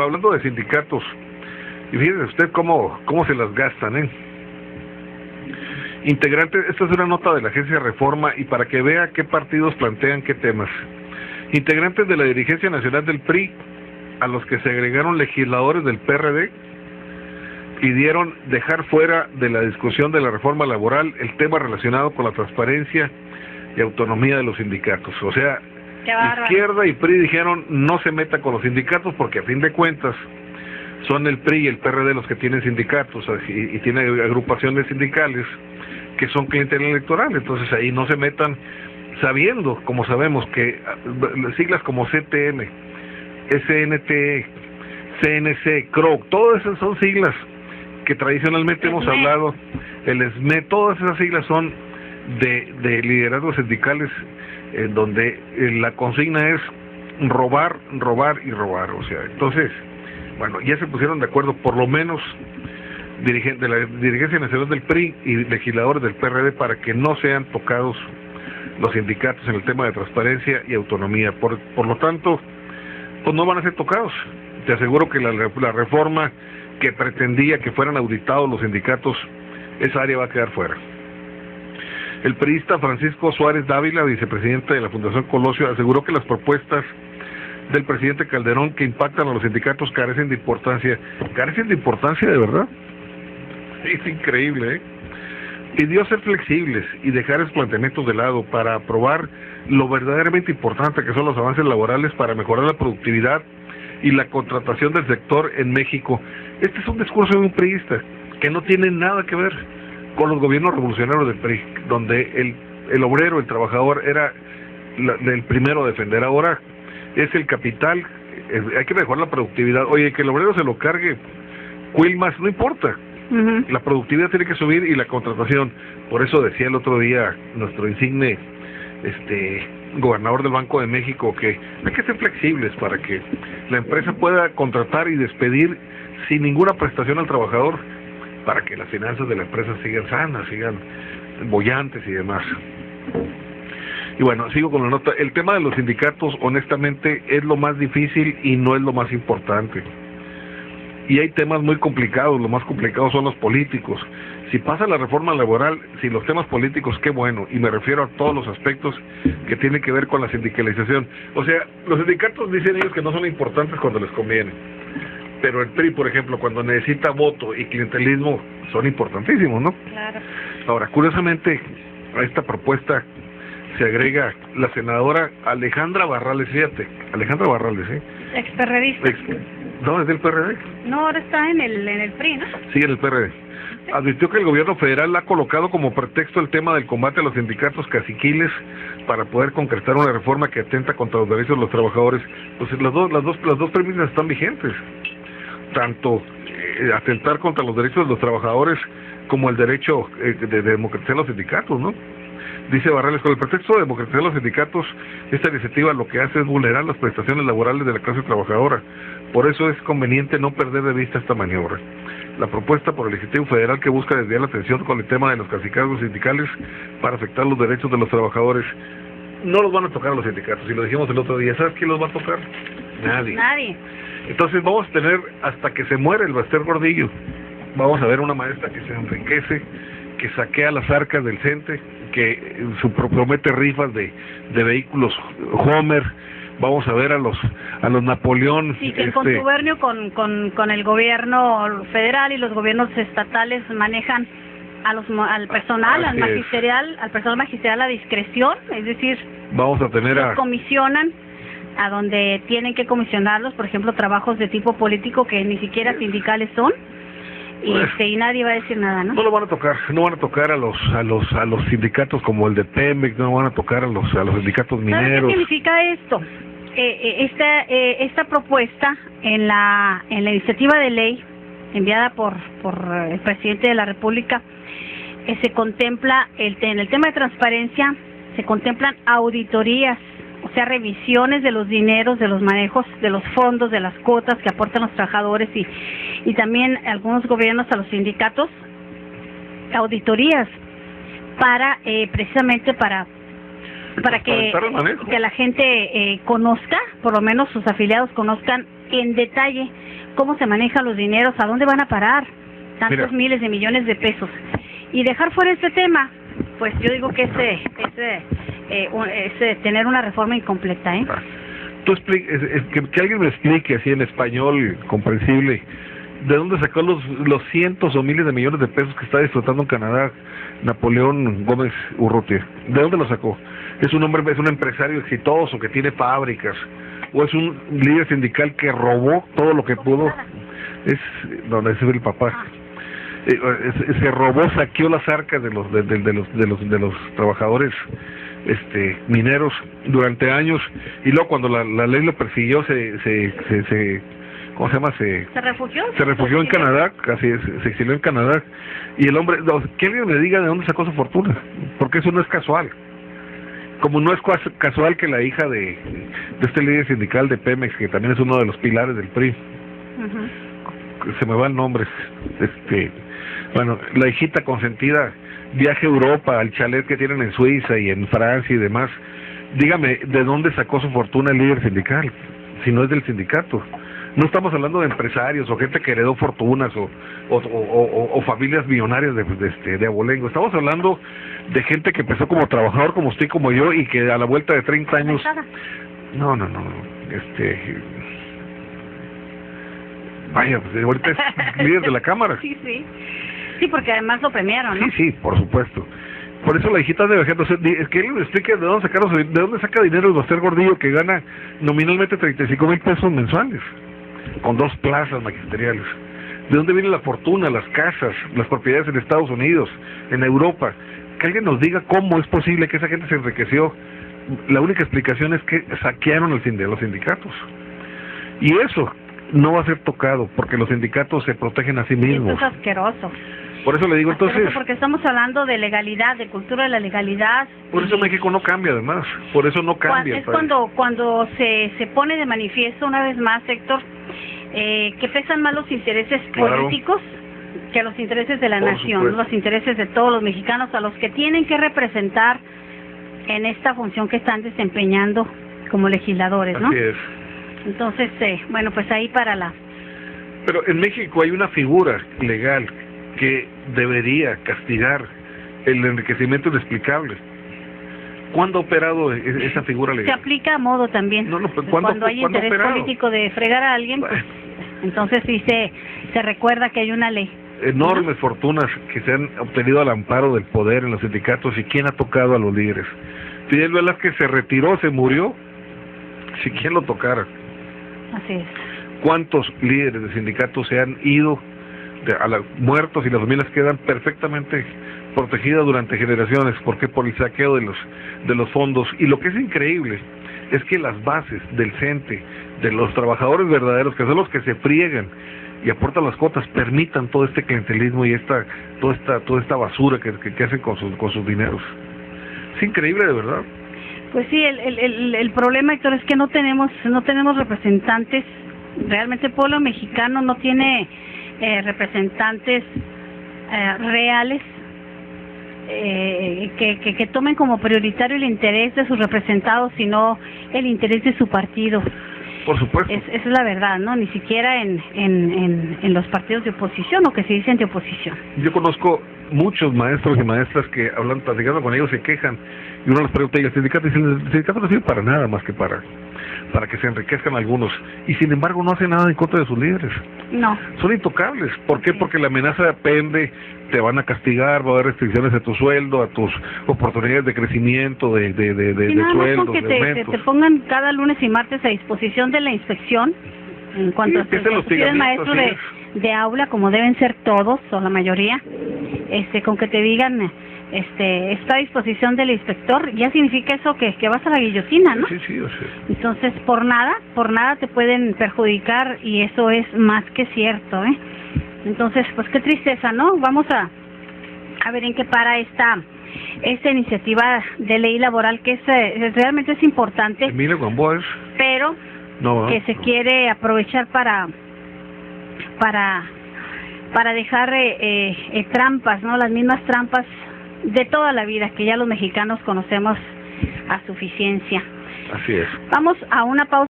Hablando de sindicatos, y fíjese usted cómo se las gastan, ¿eh? Integrantes, esta es una nota de la Agencia Reforma y para que vea qué partidos plantean qué temas. Integrantes de la dirigencia nacional del PRI, a los que se agregaron legisladores del PRD, pidieron dejar fuera de la discusión de la reforma laboral el tema relacionado con la transparencia y autonomía de los sindicatos. O sea, izquierda y PRI dijeron no se meta con los sindicatos porque a fin de cuentas son el PRI y el PRD los que tienen sindicatos y tienen agrupaciones sindicales que son clientela electoral, entonces ahí no se metan, sabiendo, como sabemos, que siglas como CTM, SNT, CNC, CROC, todas esas son siglas que tradicionalmente hemos hablado, el SME, todas esas siglas son de liderazgos sindicales en donde la consigna es robar, robar y robar, o sea, entonces, bueno, ya se pusieron de acuerdo por lo menos de la dirigencia nacional del PRI y legisladores del PRD para que no sean tocados los sindicatos en el tema de transparencia y autonomía, por lo tanto, pues no van a ser tocados. Te aseguro que la reforma que pretendía que fueran auditados los sindicatos, esa área va a quedar fuera. El priista Francisco Suárez Dávila, vicepresidente de la Fundación Colosio, aseguró que las propuestas del presidente Calderón que impactan a los sindicatos carecen de importancia. ¿Carecen de importancia de verdad? Es increíble, ¿eh? Pidió ser flexibles y dejar esos planteamientos de lado para aprobar lo verdaderamente importante que son los avances laborales para mejorar la productividad y la contratación del sector en México. Este es un discurso de un priista que no tiene nada que ver con los gobiernos revolucionarios del PRI, donde el obrero, el trabajador era el primero a defender. Ahora es el capital, hay que mejorar la productividad. Oye, que el obrero se lo cargue Quilmas, no importa. La productividad tiene que subir y la contratación. Por eso decía el otro día nuestro insigne gobernador del Banco de México que hay que ser flexibles para que la empresa pueda contratar y despedir sin ninguna prestación al trabajador, para que las finanzas de la empresa sigan sanas, sigan bollantes y demás. Y bueno, sigo con la nota. El tema de los sindicatos, honestamente, es lo más difícil y no es lo más importante. Y hay temas muy complicados, lo más complicado son los políticos. Si pasa la reforma laboral, si los temas políticos, qué bueno, y me refiero a todos los aspectos que tienen que ver con la sindicalización. O sea, los sindicatos dicen ellos que no son importantes cuando les conviene, pero el PRI, por ejemplo, cuando necesita voto y clientelismo, son importantísimos, ¿no? Claro. Ahora, curiosamente, a esta propuesta se agrega la senadora Alejandra Barrales, fíjate, Alejandra Barrales, ¿eh? Experredista. No, es del PRD. No, ahora está en el PRI, ¿no? Sí, en el PRD. Advirtió que el gobierno federal ha colocado como pretexto el tema del combate a los sindicatos caciquiles para poder concretar una reforma que atenta contra los derechos de los trabajadores. Pues las dos premisas están vigentes. Tanto atentar contra los derechos de los trabajadores como el derecho de democratizar los sindicatos, ¿no? Dice Barrales, con el pretexto de democratizar los sindicatos, esta iniciativa lo que hace es vulnerar las prestaciones laborales de la clase trabajadora. Por eso es conveniente no perder de vista esta maniobra. La propuesta por el Ejecutivo Federal que busca desviar la atención con el tema de los cacicazgos sindicales para afectar los derechos de los trabajadores, no los van a tocar a los sindicatos. Y lo dijimos el otro día, ¿sabes quién los va a tocar? Nadie. Entonces vamos a tener hasta que se muere el Baster Gordillo. Vamos a ver una maestra que se enriquece, que saquea las arcas del CENTE, que promete rifas de vehículos Homer. Vamos a ver a los Napoleón. Sí, que en contubernio con el gobierno federal y los gobiernos estatales manejan al personal, al personal magisterial a discreción, es decir, vamos a tener comisionan a donde tienen que comisionarlos, por ejemplo, trabajos de tipo político que ni siquiera sindicales son. Y nadie va a decir nada, ¿no? No lo van a tocar, no van a tocar a los sindicatos como el de Pemex, no van a tocar a los sindicatos mineros. ¿Sabes qué significa esto? Esta propuesta en la iniciativa de ley enviada por el presidente de la República se contempla en el tema de transparencia, se contemplan auditorías, o sea, revisiones de los dineros, de los manejos, de los fondos, de las cuotas que aportan los trabajadores y también algunos gobiernos a los sindicatos, auditorías para precisamente para que la gente conozca, por lo menos sus afiliados conozcan en detalle cómo se manejan los dineros, a dónde van a parar tantos miles de millones de pesos. Y dejar fuera este tema, pues yo digo que es tener una reforma incompleta, ¿eh? Que alguien me explique así en español comprensible, ¿de dónde sacó los cientos o miles de millones de pesos que está disfrutando en Canadá Napoleón Gómez Urrutia? ¿De dónde lo sacó? ¿Es un empresario exitoso que tiene fábricas? ¿O es un líder sindical que robó todo lo que pudo? Ese es el papá. Se robó, saqueó las arcas de los trabajadores mineros durante años, y luego cuando la ley lo persiguió ¿cómo se llama? Se refugió en Canadá, se exilió en Canadá, y el hombre, que alguien me diga de dónde sacó su fortuna, porque eso no es casual. Como no es casual que la hija de este líder sindical de Pemex, que también es uno de los pilares del PRI, se me va el nombre, bueno, la hijita consentida viaje a Europa, al chalet que tienen en Suiza y en Francia y demás. Dígame, ¿de dónde sacó su fortuna el líder sindical? Si no es del sindicato. No estamos hablando de empresarios o gente que heredó fortunas o familias millonarias de abolengo. Estamos hablando de gente que empezó como trabajador, como usted y como yo, y que a la vuelta de 30 años... No. Vaya, pues ahorita es líder de la Cámara. Sí, porque además lo premiaron, ¿no? Sí, por supuesto. Por eso la hijita de ejemplo, es que él me explique de dónde saca dinero el Baster Gordillo, que gana nominalmente 35,000 pesos mensuales, con 2 plazas magisteriales. ¿De dónde viene la fortuna, las casas, las propiedades en Estados Unidos, en Europa? Que alguien nos diga cómo es posible que esa gente se enriqueció. La única explicación es que saquearon los sindicatos. Y eso no va a ser tocado, porque los sindicatos se protegen a sí mismos. Eso es asqueroso. Por eso le digo, entonces... Porque estamos hablando de legalidad, de cultura de la legalidad. Por eso México no cambia, además. Por eso no cambia. Es cuando se pone de manifiesto una vez más, Héctor, que pesan más los intereses políticos que los intereses de la nación, los intereses de todos los mexicanos, a los que tienen que representar en esta función que están desempeñando como legisladores, ¿no? Así es. Entonces, bueno, pues ahí para la... Pero en México hay una figura legal que debería castigar el enriquecimiento inexplicable. ¿Cuándo ha operado esa figura legal? Se aplica a modo también. Pues, cuando hay interés político de fregar a alguien, pues, entonces sí se recuerda que hay una ley. Enormes fortunas que se han obtenido al amparo del poder en los sindicatos. ¿Y quién ha tocado a los líderes? Fidel Velázquez se retiró, se murió, si quién lo tocara. Así es. ¿Cuántos líderes de sindicatos se han ido muertos y las familias quedan perfectamente protegidas durante generaciones? ¿Por qué? Por el saqueo de los fondos. Y lo que es increíble es que las bases del CENTE, de los trabajadores verdaderos, que son los que se friegan y aportan las cuotas, permitan todo este clientelismo y toda esta basura que hacen con sus dineros. Es increíble, de verdad. Pues sí, el problema, Héctor, es que no tenemos representantes. Realmente el pueblo mexicano no tiene representantes reales que tomen como prioritario el interés de sus representados, sino el interés de su partido. Por supuesto. Esa es la verdad, ¿no? Ni siquiera en los partidos de oposición, o que se dicen de oposición. Yo conozco muchos maestros y maestras que platicando con ellos, se quejan, y uno les pregunta, ¿y el sindicato? Y el sindicato no sirve para nada más que para que se enriquezcan algunos, y sin embargo no hace nada en contra de sus líderes. No. Son intocables. ¿Por qué? Porque la amenaza pende, te van a castigar, va a haber restricciones a tu sueldo, a tus oportunidades de crecimiento, de sueldos, de aumentos. Te pongan cada lunes y martes a disposición de la inspección, en cuanto a los maestros de aula, como deben ser todos, o la mayoría, con que te digan... está a disposición del inspector, ya significa eso que vas a la guillotina, ¿no? Sí, sí. Entonces, por nada te pueden perjudicar, y eso es más que cierto, ¿eh? Entonces, pues qué tristeza, ¿no? Vamos a ver en qué para esta iniciativa de ley laboral, que realmente es importante, Emilio Gamboa, pero que se quiere aprovechar para dejar trampas, ¿no? Las mismas trampas de toda la vida que ya los mexicanos conocemos a suficiencia. Así es. Vamos a una pausa.